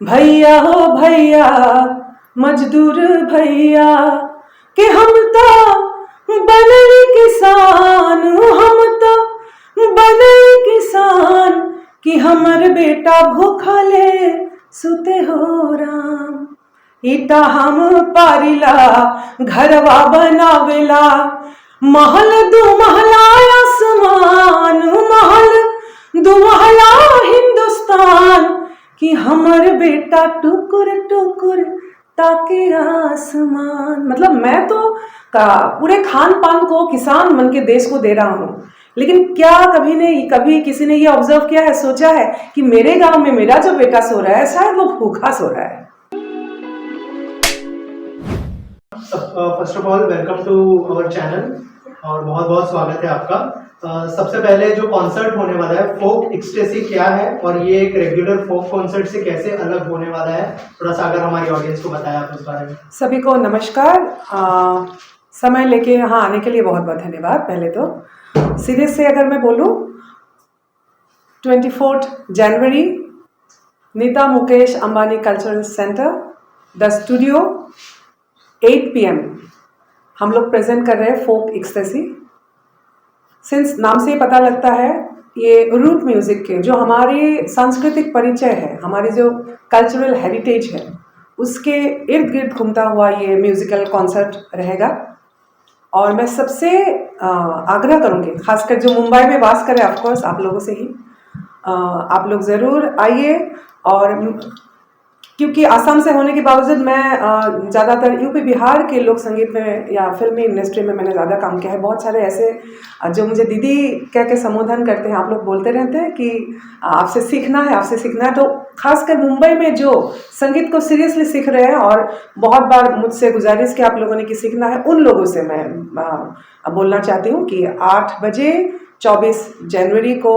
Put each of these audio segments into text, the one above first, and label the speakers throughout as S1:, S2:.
S1: भैया हो भैया, मजदूर भैया कि हम तो बने किसान, हम तो बने किसान कि हमर बेटा भूखले सुते हो राम। ईटा हम पारिला घरवा बनावेला, महल दू महला आसमान, महल दू महला हिंदुस्तान कि हमर बेटा टुकुर टुकुर ताके आसमान। मतलब मैं तो पूरे खान पान को किसान बन के देश को दे रहा हूँ, लेकिन क्या कभी किसी ने ये ऑब्जर्व किया है, सोचा है कि मेरे गांव में मेरा जो बेटा सो रहा है शायद वो भूखा सो रहा है।
S2: First of all welcome to our channel और बहुत बहुत स्वागत है आपका। सबसे पहले जो कॉन्सर्ट होने वाला है फोक एक्सटेसी क्या है और ये एक रेगुलर फोक कॉन्सर्ट से कैसे अलग होने वाला है, थोड़ा सा अगर हमारी ऑडियंस को बताया आप इस बारे में।
S1: सभी को नमस्कार। समय लेके यहाँ आने के लिए बहुत बहुत धन्यवाद। पहले तो सीधे से अगर मैं बोलूँ, 24 जनवरी Nita Mukesh Ambani cultural centre the studio 8 PM हम लोग प्रेजेंट कर रहे हैं फोक एक्सटेसी। सिंस नाम से पता लगता है ये रूट म्यूजिक के जो हमारी सांस्कृतिक परिचय है, हमारी जो कल्चरल हेरिटेज है, उसके इर्द गिर्द घूमता हुआ ये म्यूजिकल कॉन्सर्ट रहेगा। और मैं सबसे आग्रह करूँगी, खासकर जो मुंबई में वास करें, ऑफकोर्स आप लोगों से ही आप लोग ज़रूर आइए। और क्योंकि आसाम से होने के बावजूद मैं ज़्यादातर यूपी बिहार के लोक संगीत में या फिल्मी इंडस्ट्री में मैंने ज़्यादा काम किया है। बहुत सारे ऐसे जो मुझे दीदी कह के संबोधन करते हैं, आप लोग बोलते रहते हैं कि आपसे सीखना है, आपसे सीखना है। तो खासकर मुंबई में जो संगीत को सीरियसली सीख रहे हैं और बहुत बार मुझसे गुजारिश की आप लोगों ने कि सीखना है, उन लोगों से मैं बोलना चाहती हूँ कि 8 बजे 24 जनवरी को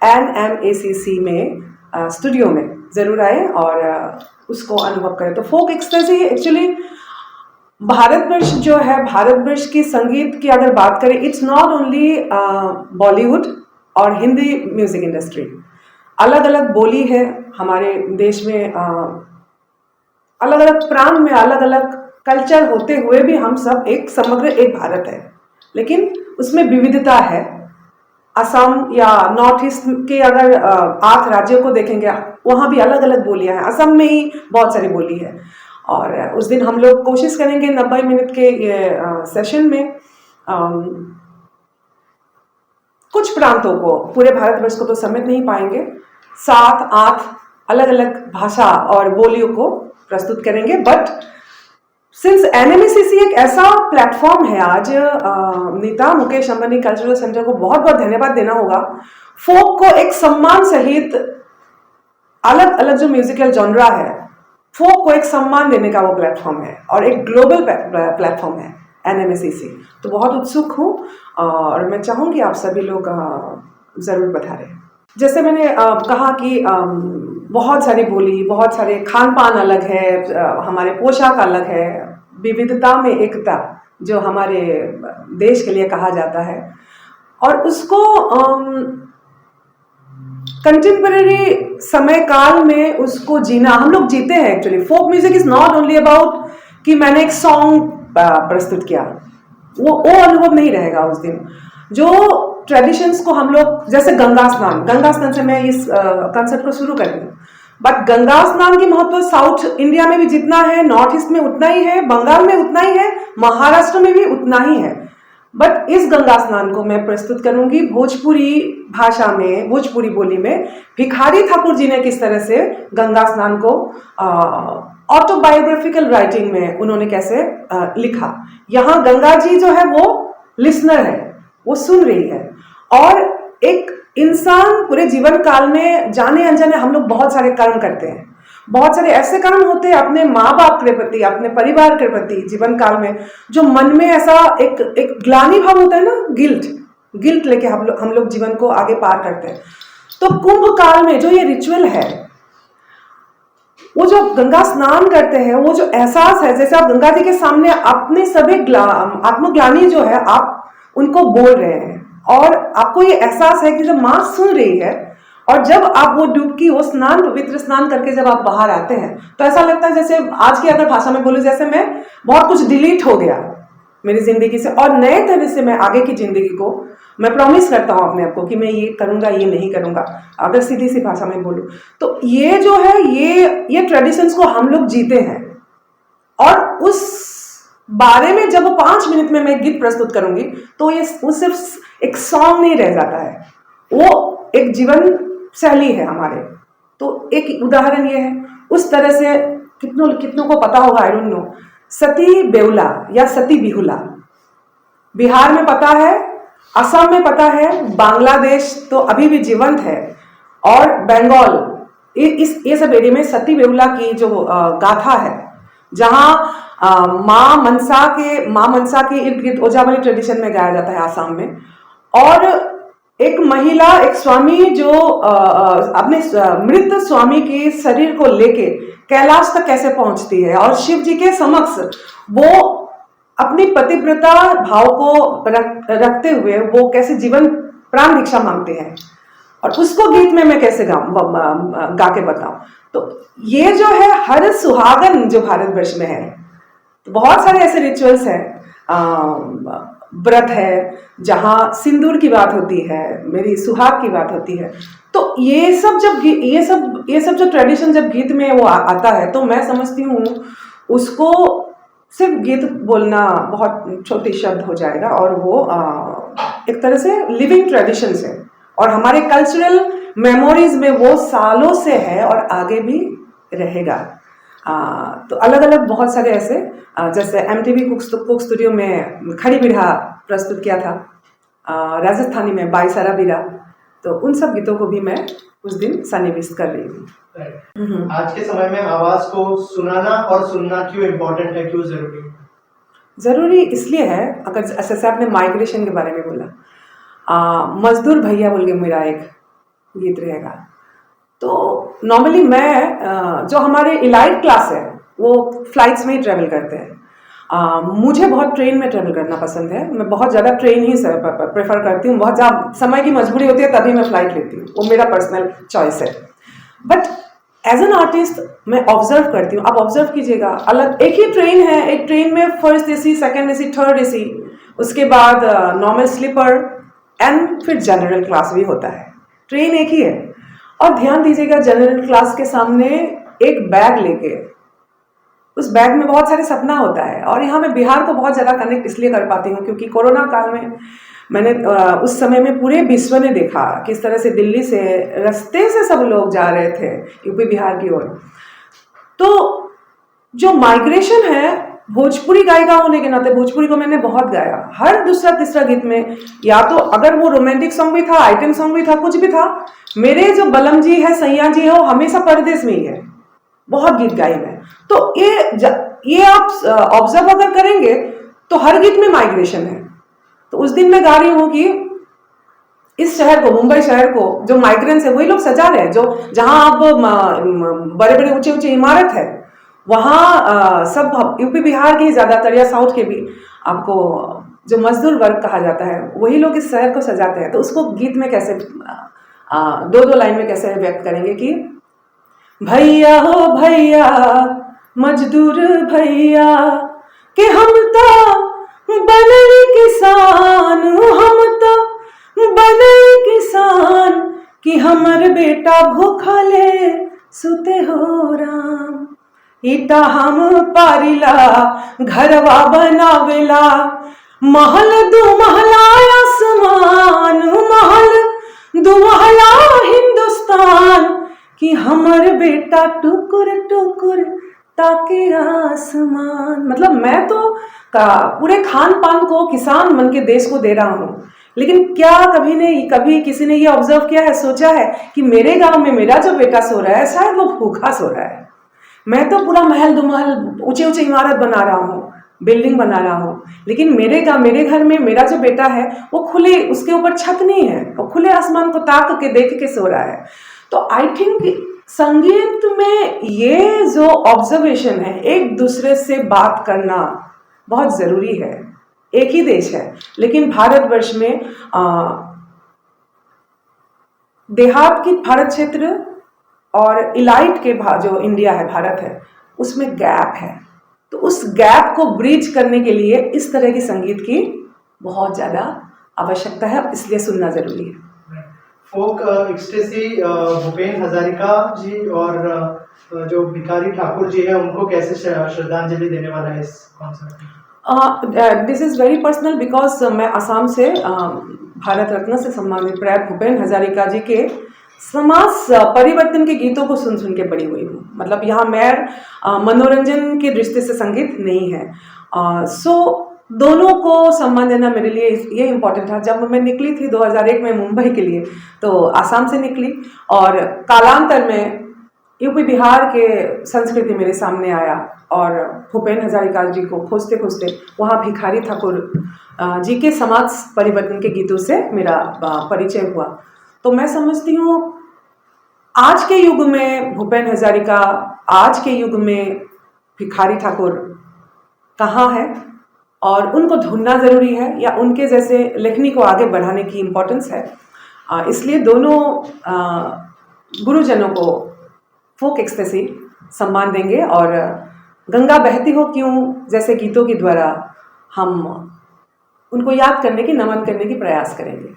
S1: NMACC में स्टूडियो में ज़रूर आए और उसको अनुभव करें। तो फोक एक्सटेसी एक्चुअली भारतवर्ष जो है, भारतवर्ष की संगीत की अगर बात करें, इट्स नॉट ओनली बॉलीवुड और हिंदी म्यूजिक इंडस्ट्री। अलग अलग बोली है हमारे देश में, अलग अलग प्रांत में अलग अलग कल्चर होते हुए भी हम सब एक समग्र एक भारत है, लेकिन उसमें विविधता है। असम या नॉर्थ ईस्ट के अगर 8 राज्यों को देखेंगे, वहाँ भी अलग अलग बोलियां हैं। असम में ही बहुत सारी बोली है। और उस दिन हम लोग कोशिश करेंगे 90 मिनट के ये सेशन में कुछ प्रांतों को, पूरे भारतवर्ष को तो समेट नहीं पाएंगे, 7-8 अलग अलग भाषा और बोलियों को प्रस्तुत करेंगे। बट सिंस NMACC एक ऐसा प्लेटफॉर्म है, आज नीता मुकेश अंबानी कल्चरल सेंटर को बहुत बहुत धन्यवाद देना होगा। फोक को एक सम्मान सहित अलग अलग जो म्यूजिकल जॉनरा है, फोक को एक सम्मान देने का वो प्लेटफॉर्म है और एक ग्लोबल प्लेटफॉर्म है NMACC। तो बहुत उत्सुक हूँ और मैं चाहूँगी आप सभी लोग ज़रूर पधारें। जैसे मैंने कहा कि बहुत सारी बोली, बहुत सारे खान पान अलग है, हमारे पोशाक अलग है, विविधता में एकता जो हमारे देश के लिए कहा जाता है, और उसको कंटेम्पररी समय काल में उसको जीना हम लोग जीते हैं। Actually folk music is not only about कि मैंने एक सॉन्ग प्रस्तुत किया, वो अनुभव नहीं रहेगा उस दिन। जो ट्रेडिशंस को हम लोग, जैसे गंगा स्नान से मैं इस कंसेप्ट को शुरू करती हूँ। बट गंगा स्नान की महत्व साउथ इंडिया में भी जितना है, नॉर्थ ईस्ट में उतना ही है, बंगाल में उतना ही है, महाराष्ट्र में भी उतना ही है। बट इस गंगा स्नान को मैं प्रस्तुत करूंगी भोजपुरी भाषा में, भोजपुरी बोली में। भिखारी ठाकुर जी ने किस तरह से गंगा स्नान को ऑटोबायोग्राफिकल राइटिंग में उन्होंने कैसे लिखा। यहाँ गंगा जी जो है वो लिसनर है, वो सुन रही है। और एक इंसान पूरे जीवन काल में जाने अनजाने हम लोग बहुत सारे कर्म करते हैं, बहुत सारे ऐसे कर्म होते हैं अपने माँ बाप के प्रति, अपने परिवार के प्रति जीवन काल में, जो मन में ऐसा एक ग्लानि भाव होता है ना, गिल्ट लेके हम लोग जीवन को आगे पार करते हैं। तो कुंभ काल में जो ये रिचुअल है, वो जो गंगा स्नान करते हैं, वो जो एहसास है, जैसे आप गंगा जी के सामने अपने सभी आत्मग्लानि जो है आप उनको बोल रहे हैं और आपको ये एहसास है कि जब माँ सुन रही है और जब आप वो डुबकी, वो स्नान, पवित्र स्नान करके जब आप बाहर आते हैं तो ऐसा लगता है जैसे, आज की अगर भाषा में बोलूं, जैसे मैं बहुत कुछ डिलीट हो गया मेरी जिंदगी से और नए तरह से मैं आगे की जिंदगी को मैं प्रॉमिस करता हूं अपने आप को कि मैं ये करूंगा, ये नहीं करूंगा, अगर सीधी सी भाषा में बोलूं तो। ये जो है, ये ट्रेडिशंस को हम लोग जीते हैं और उस बारे में जब 5 मिनट में मैं गीत प्रस्तुत करूंगी तो वो सिर्फ एक सॉन्ग नहीं रह जाता है, वो एक जीवन शैली है हमारे। तो एक उदाहरण ये है, उस तरह से कितनों को पता होगा, आई डोंट नो, सती बेहुला या सती बिहुला बिहार में पता है, असम में पता है, बांग्लादेश तो अभी भी जीवंत है, और बंगाल, ये सब एरिया में सती बेहुला की जो गाथा है, जहां माँ मनसा के इर्द गिर्द ओजावली ट्रेडिशन में गाया जाता है आसाम में। और एक महिला, एक स्वामी जो अपने मृत स्वामी के शरीर को लेके कैलाश तक कैसे पहुंचती है और शिव जी के समक्ष वो अपनी पतिव्रता भाव को रखते हुए वो कैसे जीवन प्राण भिक्षा मांगते हैं, और उसको गीत में मैं कैसे गा के बताऊं। तो ये जो है हर सुहागन जो भारतवर्ष में है, तो बहुत सारे ऐसे रिचुअल्स हैं, व्रत है जहां सिंदूर की बात होती है, मेरी सुहाग की बात होती है। तो ये सब जो ट्रेडिशन जब गीत में वो आता है तो मैं समझती हूँ उसको सिर्फ गीत बोलना बहुत छोटी शब्द हो जाएगा, और वो एक तरह से लिविंग ट्रेडिशंस है और हमारे कल्चरल मेमोरीज में वो सालों से है और आगे भी रहेगा। तो अलग अलग बहुत सारे ऐसे, जैसे MTV कुक स्टूडियो में खड़ी बिरहा प्रस्तुत किया था, राजस्थानी में बाई सारा बिरा, तो उन सब गीतों को भी मैं उस दिन सन्निविष्ट कर रही हूँ।
S2: आज के समय में आवाज को सुनाना और सुनना क्यों इम्पोर्टेंट है, क्यों जरूरी है?
S1: जरूरी इसलिए है, अगर जैसे आपने माइग्रेशन के बारे में बोला, मजदूर भैया बोल के मेरा एक गीत रहेगा। तो नॉर्मली मैं जो हमारे इलाइट क्लास है वो फ्लाइट्स में ही ट्रेवल करते हैं। मुझे बहुत ट्रेन में ट्रेवल करना पसंद है, मैं बहुत ज़्यादा ट्रेन ही प्रेफर करती हूँ, बहुत ज़्यादा समय की मजबूरी होती है तभी मैं फ्लाइट लेती हूँ, वो मेरा पर्सनल चॉइस है। बट एज एन आर्टिस्ट मैं ऑब्जर्व करती हूँ, आप ऑब्जर्व कीजिएगा, अलग एक ही ट्रेन है, एक ट्रेन में first AC, second AC, third AC, उसके बाद नॉर्मल स्लीपर एंड फिर जनरल क्लास भी होता है, ट्रेन एक ही है। और ध्यान दीजिएगा, जनरल क्लास के सामने एक बैग लेके, उस बैग में बहुत सारे सपना होता है। और यहाँ मैं बिहार को बहुत ज़्यादा कनेक्ट इसलिए कर पाती हूँ क्योंकि कोरोना काल में मैंने उस समय में पूरे विश्व ने देखा किस तरह से दिल्ली से रास्ते से सब लोग जा रहे थे यूपी बिहार की ओर। तो जो माइग्रेशन है, भोजपुरी गायिका होने के नाते भोजपुरी को मैंने बहुत गाया, हर दूसरा तीसरा गीत में या तो अगर वो रोमांटिक सॉन्ग भी था, आइटम सॉन्ग भी था, कुछ भी था, मेरे जो बलम जी है, सैया जी है, वो हमेशा परदेश में ही है, बहुत गीत गाई मैं। तो ये आप ऑब्जर्व अगर करेंगे तो हर गीत में माइग्रेशन है। तो उस दिन मैं गा रही हूँ कि इस शहर को, मुंबई शहर को, जो माइग्रेंट्स है वही लोग सजा रहे हैं, जो जहां आप बड़े बड़े ऊंचे ऊंचे इमारत है वहां सब यूपी बिहार के ही ज्यादातर या साउथ के भी आपको जो मजदूर वर्ग कहा जाता है वही लोग इस शहर को सजाते हैं। तो उसको गीत में कैसे दो लाइन में कैसे व्यक्त करेंगे कि भैया हो भैया मजदूर भैया कि हम तो बने किसान, हम तो बने किसान कि हमर बेटा भूखले सुते हो राम। ईटा हम पारिला घरवा बनावेला, महल दो महला आसमान, महल दो महला हिंदुस्तान कि हमर बेटा टुकुर टुकुर ताके आसमान। मतलब मैं तो पूरे खान पान को किसान मन के देश को दे रहा हूँ, लेकिन क्या कभी किसी ने ये ऑब्जर्व किया है, सोचा है कि मेरे गांव में मेरा जो बेटा सो रहा है शायद वो भूखा सो रहा है। मैं तो पूरा महल दो महल ऊंचे ऊंचे इमारत बना रहा हूँ, बिल्डिंग बना रहा हूँ, लेकिन मेरे घर में मेरा जो बेटा है वो खुले, उसके ऊपर छत नहीं है, वो खुले आसमान को ताक के देख के सो रहा है। तो आई थिंक संगीत में ये जो ऑब्जर्वेशन है, एक दूसरे से बात करना बहुत जरूरी है। एक ही देश है लेकिन भारतवर्ष में देहात की भारत क्षेत्र और इलाइट के जो इंडिया है, भारत है, उसमें गैप है। तो उस गैप को ब्रीच करने के लिए इस तरह की संगीत की बहुत ज़्यादा आवश्यकता है, इसलिए सुनना ज़रूरी है।
S2: फोक एक्सटेसी भूपेन हजारिका जी और जो भिखारी ठाकुर जी है उनको कैसे श्रद्धांजलि देने वाला है इस concert?
S1: This is very personal because मैं असम से भारत रत्न से सम्मानित प्राय भूपेन हजारिका जी के समाज परिवर्तन के गीतों को सुन सुन के बड़ी हुई हूँ। मतलब यहाँ मैं मनोरंजन के दृष्टि से संगीत नहीं है। सो दोनों को सम्मान देना मेरे लिए ये इम्पोर्टेंट था। जब मैं निकली थी 2001 में मुंबई के लिए, तो आसाम से निकली और कालांतर में यूपी बिहार के संस्कृति मेरे सामने आया और भूपेन हजारिका जी को खोजते खोजते वहाँ भिखारी ठाकुर जी के समाज परिवर्तन के गीतों से मेरा परिचय हुआ। तो मैं समझती हूँ आज के युग में भूपेन हजारिका, आज के युग में भिखारी ठाकुर कहाँ है और उनको ढूंढना ज़रूरी है, या उनके जैसे लेखनी को आगे बढ़ाने की इम्पोर्टेंस है। इसलिए दोनों गुरुजनों को फोक एक्सटेसी सम्मान देंगे और गंगा बहती हो क्यों जैसे गीतों के द्वारा हम उनको याद करने की, नमन करने की प्रयास करेंगे।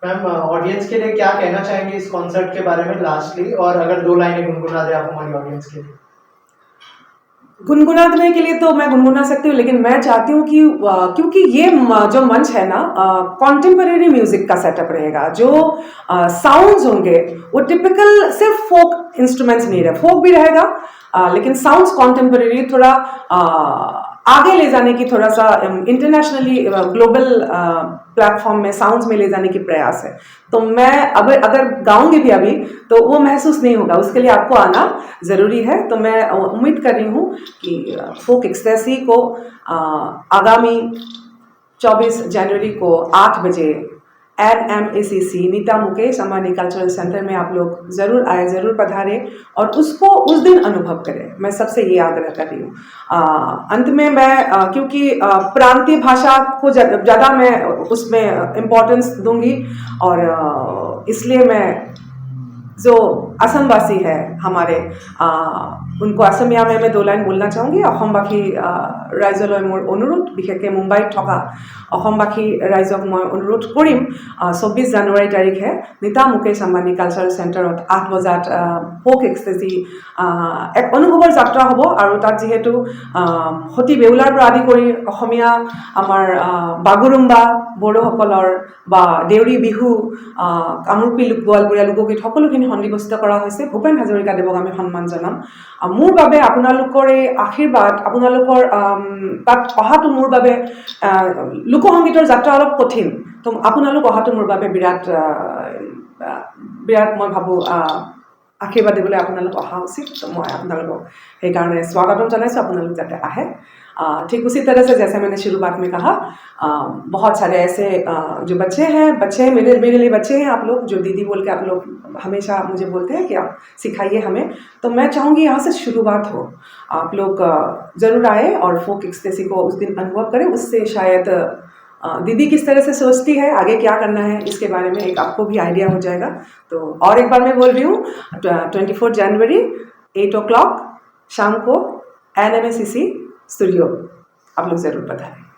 S2: मैम, ऑडियंस के लिए क्या कहना चाहेंगे इस कॉन्सर्ट के बारे में लास्टली, और अगर 2 लाइनें गुनगुना दे आप हमारी ऑडियंस के लिए?
S1: गुनगुनाने के लिए तो मैं गुनगुना सकती हूँ, लेकिन मैं चाहती हूँ कि क्योंकि ये जो मंच है ना, कॉन्टेम्परेरी म्यूजिक का सेटअप रहेगा। जो साउंड्स होंगे वो टिपिकल सिर्फ फोक इंस्ट्रूमेंट्स नहीं रहे, फोक भी रहेगा, लेकिन साउंड्स कॉन्टेम्परेरी, थोड़ा आगे ले जाने की, थोड़ा सा इंटरनेशनली ग्लोबल प्लेटफॉर्म में साउंड्स में ले जाने की प्रयास है। तो मैं अगर गाऊंगी भी अभी तो वो महसूस नहीं होगा, उसके लिए आपको आना ज़रूरी है। तो मैं उम्मीद कर रही हूँ कि फोक एक्सटेसी को आगामी 24 जनवरी को 8 बजे NMACC Nita Mukesh Ambani cultural centre में आप लोग ज़रूर आए, ज़रूर पधारें और उसको उस दिन अनुभव करें। मैं सबसे ये आग्रह कर रही हूँ। अंत में मैं क्योंकि प्रांतीय भाषा को ज़्यादा मैं उसमें इम्पोर्टेंस दूंगी और इसलिए मैं जो असमवासी है हमारे, उनको असमिया में मैं 2 लाइन बोलना चाहूँगी। অসমবাসী ৰাইজলৈ মোৰ অনুৰোধ, বিশেষকৈ মুম্বাইত থকা অসমবাসী ৰাইজক মই অনুৰোধ কৰিম 24 জানুৱাৰী তাৰিখে নীতা মুকেশ আম্বানী কালচাৰেল চেণ্টাৰত 8 বজাত ফোক এক্সটেজি এক অনুভৱৰ যাত্ৰা হ'ব। আৰু তাত যিহেতু সতী বেউলাৰ পৰা আদি কৰি অসমীয়া আমাৰ বাগুৰুম্বা, বড়োসকলৰ বা দেউৰী বিহু, কামৰূপী গোৱালপৰীয়া লোকগীত সকলোখিনি সন্নিৱিষ্ট কৰা হৈছে। ভূপেন হাজৰিকা দেৱক আমি সন্মান জনাম। মোৰ বাবে আপোনালোকৰ এই আশীৰ্বাদ, আপোনালোকৰ তাত অহাটো মোৰ বাবে, লোকসংগীতৰ যাত্ৰা অলপ কঠিন, তো আপোনালোক অহাটো মোৰ বাবে বিৰাট মই ভাবোঁ আশীৰ্বাদ দিবলৈ আপোনালোক অহা উচিত। তো মই আপোনালোকক সেইকাৰণে স্বাগতম জনাইছোঁ, আপোনালোক যাতে আহে। ठीक उसी तरह से जैसे मैंने शुरुआत में कहा, बहुत सारे ऐसे जो बच्चे हैं मेरे लिए बच्चे हैं आप लोग, जो दीदी बोल के आप लोग हमेशा मुझे बोलते हैं कि आप सिखाइए हमें। तो मैं चाहूँगी यहाँ से शुरुआत हो, आप लोग ज़रूर आए और फोक एक्सटेसी को उस दिन अनुभव करें। उससे शायद दीदी किस तरह से सोचती है, आगे क्या करना है, इसके बारे में एक आपको भी आइडिया हो जाएगा। तो और एक बार मैं बोल रही हूँ, 24 जनवरी 8 o'clock शाम को NMACC स्टूडियो आप लोग ज़रूर पधारें।